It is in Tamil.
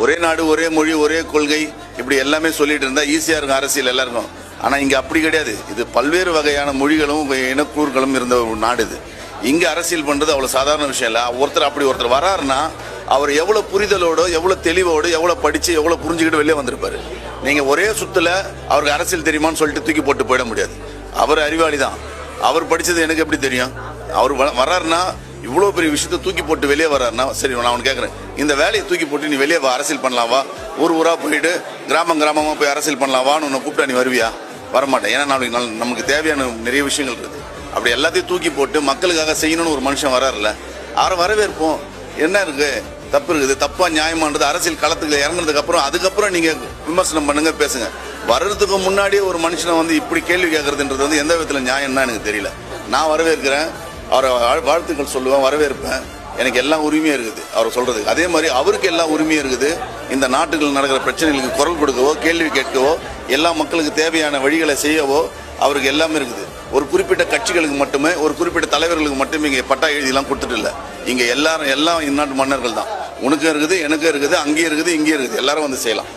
ஒரே நாடு, ஒரே மொழி, ஒரே கொள்கை, இப்படி எல்லாமே சொல்லிட்டு இருந்தா ஈஸியா இருக்கும் அரசியல் எல்லாருக்கும். ஆனா இங்க அப்படி கிடையாது. இது பல்வேறு வகையான மொழிகளும் இனக்கூறுகளும் இருந்த ஒரு நாடு இது. இங்க அரசியல் பண்றது அவ்வளவு சாதாரண விஷயம் இல்ல. ஒருத்தர் வராருன்னா அவர் எவ்வளவு புரிதலோட, எவ்வளவு தெளிவோடு, எவ்வளவு படிச்சு, எவ்வளவு புரிஞ்சுக்கிட்டு வெளியே வந்திருப்பாரு. நீங்க ஒரே சுத்துல அவருக்கு அரசியல் தெரியுமான்னு சொல்லிட்டு தூக்கி போட்டு போயிட முடியாது. அவர் அறிவாளி தான். அவர் படிச்சது எனக்கு எப்படி தெரியும்? அவர் வர்றாருன்னா இவ்வளவு பெரிய விஷயத்த தூக்கி போட்டு வெளியே வர்றாருன்னா, சரி நான் அவனுக்கு கேட்கறேன், இந்த வேலையை தூக்கி போட்டு நீ வெளியே வா, அரசியல் பண்ணலாம் வா, ஊரா போயிட்டு கிராமமா போய் அரசியல் பண்ணலாம் வான்னு உன்னை கூப்பிட்டா நீ வருவியா? வரமாட்டேன். ஏன்னா நாளைக்கு நமக்கு தேவையான நிறைய விஷயங்கள் இருக்குது. அப்படி எல்லாத்தையும் தூக்கி போட்டு மக்களுக்காக செய்யணும்னு ஒரு மனுஷன் வராருல்ல, அவரை வரவேற்போம். என்ன இருக்கு, தப்பு இருக்குது, தப்பா நியாயமானது அரசியல் களத்துக்கு இறங்குனதுக்கு அப்புறம் அதுக்கப்புறம் நீங்க விமர்சனம் பண்ணுங்க, பேசுங்க. வர்றதுக்கு முன்னாடியே ஒரு மனுஷனை வந்து இப்படி கேள்வி கேட்கறதுன்றது வந்து எந்த விதத்துல நியாயம்னா எனக்கு தெரியல. நான் வரவேற்கிறேன், அவரை வாழ்த்துக்கள் சொல்லுவேன், வரவேற்பேன். எனக்கு எல்லா உரிமையும் இருக்குது அவர் சொல்றதுக்கு. அதே மாதிரி அவருக்கு எல்லா உரிமையும் இருக்குது. இந்த நாட்டுகள் நடக்கிற பிரச்சனைகளுக்கு குரல் கொடுக்கவோ, கேள்வி கேட்கவோ, எல்லா மக்களுக்கு தேவையான வழிகளை செய்யவோ அவருக்கு எல்லாமே இருக்குது. ஒரு குறிப்பிட்ட கட்சிகளுக்கு மட்டுமே, ஒரு குறிப்பிட்ட தலைவர்களுக்கு மட்டுமே இங்கே பட்டா எழுதிலாம் கொடுத்துட்டு இல்லை. இங்கே எல்லாம் இந்நாட்டு மன்னர்கள் தான். உனக்கும் இருக்குது, எனக்கும் இருக்குது, அங்கேயும் இருக்குது, இங்கேயும் இருக்குது. எல்லாரும் வந்து செய்யலாம்.